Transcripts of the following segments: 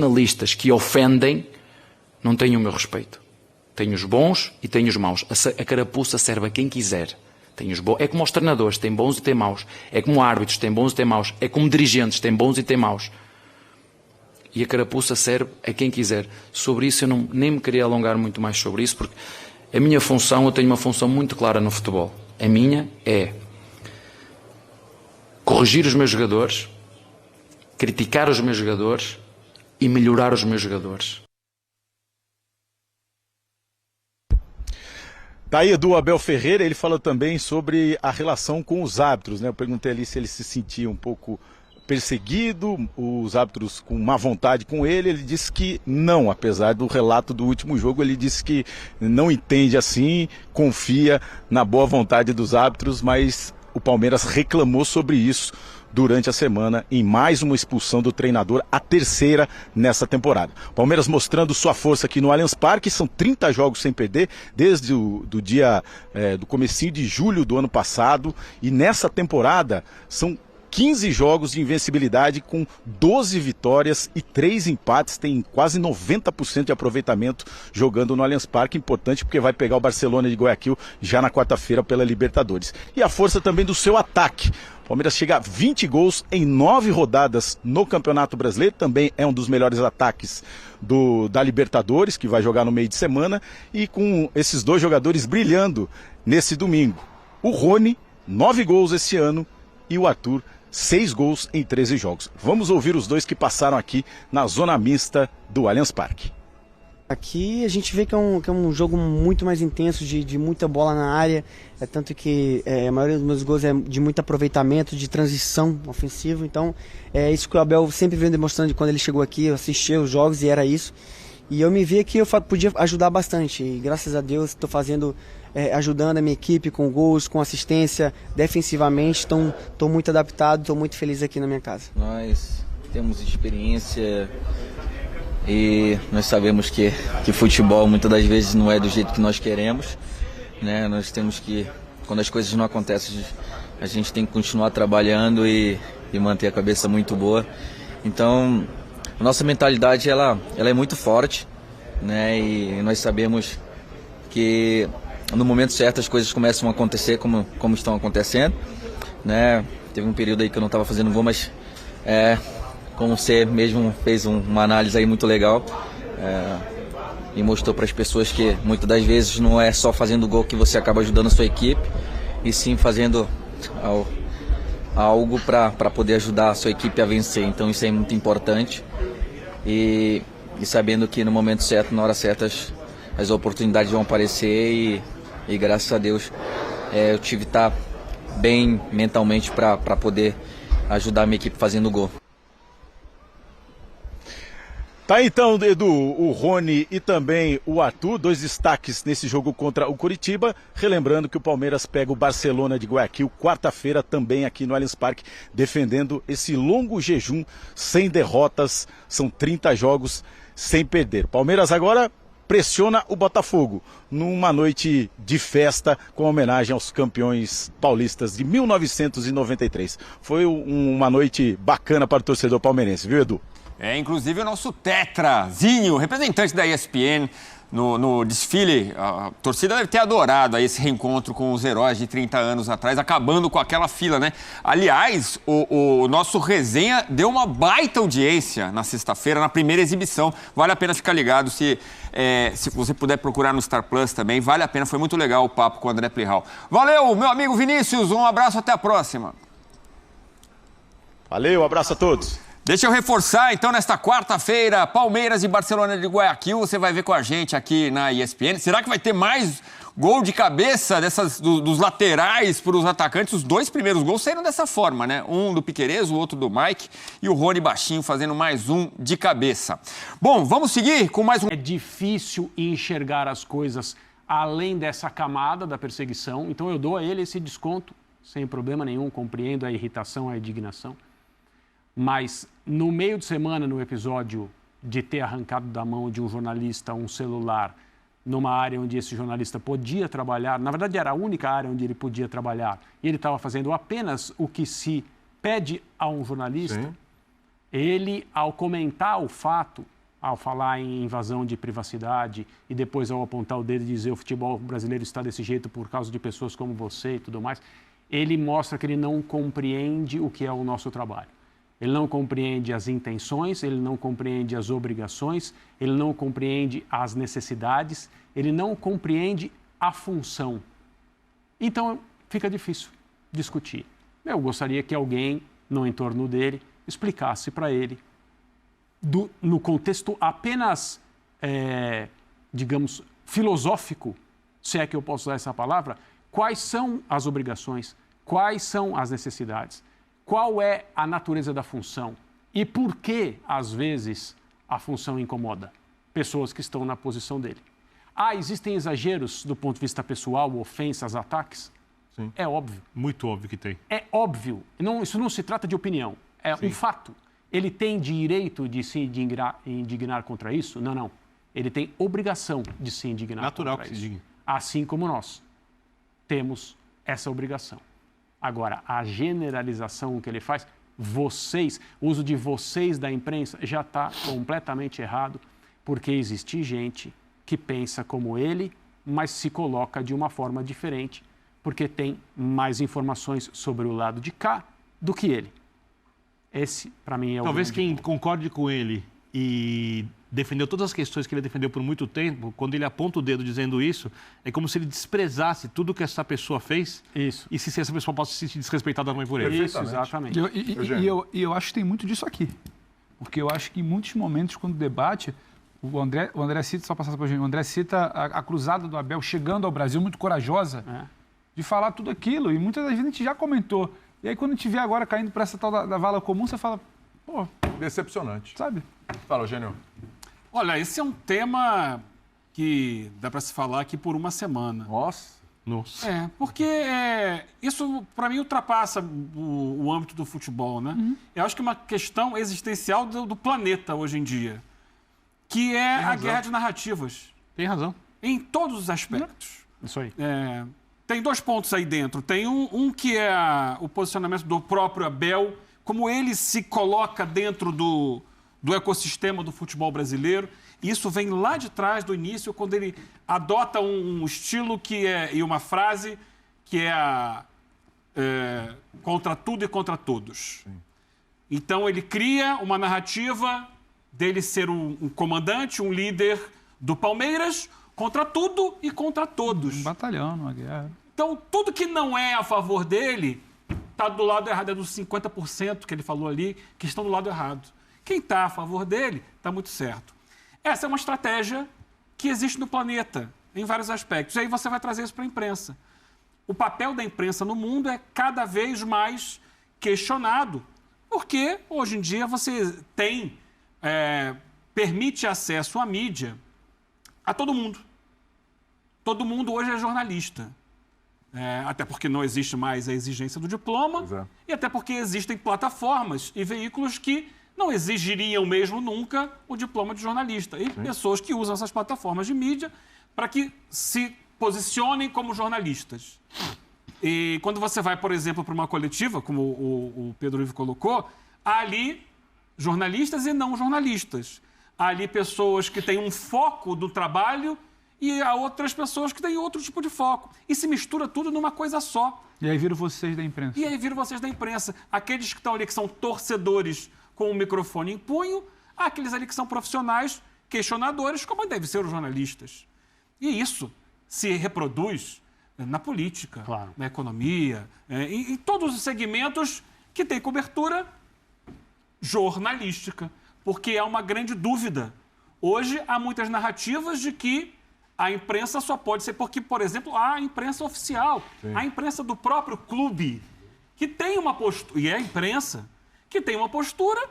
Jornalistas que ofendem não têm o meu respeito. Tenho os bons e tenho os maus. A carapuça serve a quem quiser. Tem os é como os treinadores, tem bons e tem maus. É como árbitros, tem bons e tem maus. É como dirigentes, tem bons e tem maus. E a carapuça serve a quem quiser. Sobre isso eu nem me queria alongar muito mais sobre isso, porque a minha função, eu tenho uma função muito clara no futebol. A minha é corrigir os meus jogadores, criticar os meus jogadores e melhorar os meus jogadores. Daí Edu Abel Ferreira, ele fala também sobre a relação com os árbitros, né? Eu perguntei ali se ele se sentia um pouco perseguido, os árbitros com má vontade com ele disse que não, apesar do relato do último jogo, ele disse que não entende assim, confia na boa vontade dos árbitros, mas o Palmeiras reclamou sobre isso durante a semana em mais uma expulsão do treinador, a terceira nessa temporada. Palmeiras mostrando sua força aqui no Allianz Parque, são 30 jogos sem perder, desde do comecinho de julho do ano passado, e nessa temporada são 15 jogos de invencibilidade com 12 vitórias e 3 empates, tem quase 90% de aproveitamento jogando no Allianz Parque, importante porque vai pegar o Barcelona de Guayaquil já na quarta-feira pela Libertadores. E a força também do seu ataque. O Palmeiras chega a 20 gols em 9 rodadas no Campeonato Brasileiro, também é um dos melhores ataques da Libertadores, que vai jogar no meio de semana, e com esses dois jogadores brilhando nesse domingo. O Rony, 9 gols esse ano, e o Arthur, 6 gols em 13 jogos. Vamos ouvir os dois que passaram aqui na zona mista do Allianz Parque. Aqui a gente vê que é um jogo muito mais intenso, de muita bola na área, tanto que a maioria dos meus gols é de muito aproveitamento, de transição ofensiva, então é isso que o Abel sempre vem demonstrando quando ele chegou aqui, eu assistia os jogos e era isso. E eu me via que eu podia ajudar bastante, e graças a Deus estou ajudando a minha equipe com gols, com assistência, defensivamente, então estou muito adaptado, estou muito feliz aqui na minha casa. Nós temos experiência e nós sabemos que futebol muitas das vezes não é do jeito que nós queremos, né? Nós temos que, quando as coisas não acontecem, a gente tem que continuar trabalhando e manter a cabeça muito boa. Então, a nossa mentalidade ela é muito forte, né? E nós sabemos que no momento certo as coisas começam a acontecer como estão acontecendo, né? Teve um período aí que eu não estava fazendo gol, mas como você mesmo fez uma análise aí muito legal, e mostrou para as pessoas que muitas das vezes não é só fazendo gol que você acaba ajudando a sua equipe, e sim fazendo algo para poder ajudar a sua equipe a vencer. Então isso é muito importante, e sabendo que no momento certo, na hora certa, as oportunidades vão aparecer, e graças a Deus eu tive que estar bem mentalmente para poder ajudar a minha equipe fazendo gol. Tá então, Edu, o Rony e também o Arthur, dois destaques nesse jogo contra o Coritiba. Relembrando que o Palmeiras pega o Barcelona de Guayaquil quarta-feira também aqui no Allianz Parque, defendendo esse longo jejum sem derrotas, são 30 jogos sem perder. Palmeiras agora pressiona o Botafogo numa noite de festa com homenagem aos campeões paulistas de 1993. Foi uma noite bacana para o torcedor palmeirense, viu, Edu? Inclusive o nosso Tetrazinho, representante da ESPN, no desfile, a torcida deve ter adorado aí esse reencontro com os heróis de 30 anos atrás, acabando com aquela fila, né? Aliás, o nosso resenha deu uma baita audiência na sexta-feira, na primeira exibição. Vale a pena ficar ligado, se você puder procurar no Star Plus também, vale a pena, foi muito legal o papo com o André Plihal. Valeu, meu amigo Vinícius, um abraço, até a próxima. Valeu, abraço a todos. Deixa eu reforçar, então, nesta quarta-feira, Palmeiras e Barcelona de Guayaquil, você vai ver com a gente aqui na ESPN. Será que vai ter mais gol de cabeça dos laterais para os atacantes? Os dois primeiros gols saíram dessa forma, né? Um do Piquerez, o outro do Mike, e o Rony baixinho fazendo mais um de cabeça. Bom, vamos seguir com mais um... É difícil enxergar as coisas além dessa camada da perseguição, então eu dou a ele esse desconto sem problema nenhum, compreendo a irritação, a indignação. Mas no meio de semana, no episódio de ter arrancado da mão de um jornalista um celular numa área onde esse jornalista podia trabalhar, na verdade era a única área onde ele podia trabalhar, e ele estava fazendo apenas o que se pede a um jornalista, Ele, ao comentar o fato, ao falar em invasão de privacidade e depois ao apontar o dedo e dizer o futebol brasileiro está desse jeito por causa de pessoas como você e tudo mais, ele mostra que ele não compreende o que é o nosso trabalho. Ele não compreende as intenções, ele não compreende as obrigações, ele não compreende as necessidades, ele não compreende a função. Então, fica difícil discutir. Eu gostaria que alguém, no entorno dele, explicasse para ele, no contexto apenas, digamos, filosófico, se é que eu posso usar essa palavra, quais são as obrigações, quais são as necessidades, qual é a natureza da função e por que, às vezes, a função incomoda pessoas que estão na posição dele. Existem exageros do ponto de vista pessoal, ofensas, ataques? Sim. É óbvio. Muito óbvio que tem. É óbvio. Isso não se trata de opinião. É um fato. Ele tem direito de se indignar contra isso? Não, não. Ele tem obrigação de se indignar Natural contra que isso. se indigne. Assim como nós temos essa obrigação. Agora, a generalização que ele faz, o uso de vocês da imprensa já está completamente errado, porque existe gente que pensa como ele, mas se coloca de uma forma diferente, porque tem mais informações sobre o lado de cá do que ele. Esse, para mim, é o Talvez grande quem ponto. concorde com ele e defendeu todas as questões que ele defendeu por muito tempo, quando ele aponta o dedo dizendo isso, é como se ele desprezasse tudo que essa pessoa fez. Isso. E se essa pessoa possa se sentir desrespeitada também por ele. Isso, exatamente. E eu acho que tem muito disso aqui. Porque eu acho que em muitos momentos, quando debate, o André cita, só passar para a gente, o André cita a cruzada do Abel chegando ao Brasil, muito corajosa, de falar tudo aquilo. E muitas das vezes a gente já comentou. E aí, quando a gente vê agora caindo para essa tal da vala comum, você fala, pô... Decepcionante. Sabe? Fala, Eugênio. Olha, esse é um tema que dá para se falar aqui por uma semana. Nossa. Porque isso, para mim, ultrapassa o âmbito do futebol, né? Eu acho que é uma questão existencial do planeta hoje em dia, que é a guerra de narrativas. Tem razão. Em todos os aspectos. Isso aí. Tem dois pontos aí dentro. Tem um que é o posicionamento do próprio Abel, como ele se coloca dentro do ecossistema do futebol brasileiro. Isso vem lá de trás, do início, quando ele adota um estilo e uma frase que é contra tudo e contra todos. Sim. Então, ele cria uma narrativa dele ser um comandante, um líder do Palmeiras, contra tudo e contra todos. Um batalhão, uma guerra. Então, tudo que não é a favor dele está do lado errado. É dos 50% que ele falou ali que estão do lado errado. Quem está a favor dele está muito certo. Essa é uma estratégia que existe no planeta, em vários aspectos. E aí você vai trazer isso para a imprensa. O papel da imprensa no mundo é cada vez mais questionado, porque hoje em dia você permite acesso à mídia a todo mundo. Todo mundo hoje é jornalista. Até porque não existe mais a exigência do diploma e até porque existem plataformas e veículos que não exigiriam mesmo nunca o diploma de jornalista. E pessoas que usam essas plataformas de mídia para que se posicionem como jornalistas. E quando você vai, por exemplo, para uma coletiva, como o Pedro Ivo colocou, há ali jornalistas e não jornalistas. Há ali pessoas que têm um foco do trabalho e há outras pessoas que têm outro tipo de foco. E se mistura tudo numa coisa só. E aí viram vocês da imprensa. Aqueles que estão ali, que são torcedores com o microfone em punho, há aqueles ali que são profissionais, questionadores, como devem ser os jornalistas. E isso se reproduz na política, na economia, em todos os segmentos que têm cobertura jornalística. Porque há uma grande dúvida. Hoje há muitas narrativas de que a imprensa só pode ser porque, por exemplo, há a imprensa oficial, a imprensa do próprio clube, que tem uma postura, e é a imprensa, que tem uma postura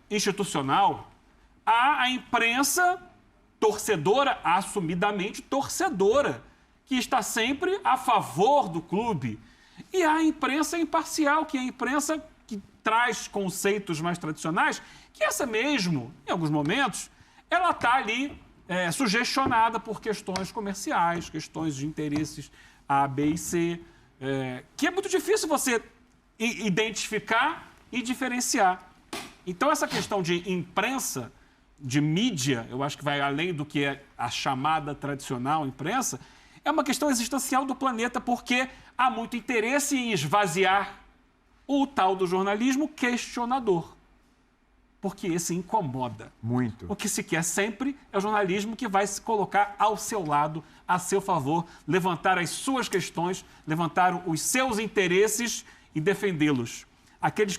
institucional. Há a imprensa torcedora, assumidamente torcedora, que está sempre a favor do clube. E há a imprensa imparcial, que é a imprensa que traz conceitos mais tradicionais, que essa mesmo, em alguns momentos, ela está ali sugestionada por questões comerciais, questões de interesses A, B e C, que é muito difícil você identificar e diferenciar. Então, essa questão de imprensa, de mídia, eu acho que vai além do que é a chamada tradicional imprensa, é uma questão existencial do planeta, porque há muito interesse em esvaziar o tal do jornalismo questionador. Porque esse incomoda. Muito. O que se quer sempre é o jornalismo que vai se colocar ao seu lado, a seu favor, levantar as suas questões, levantar os seus interesses e defendê-los. Aqueles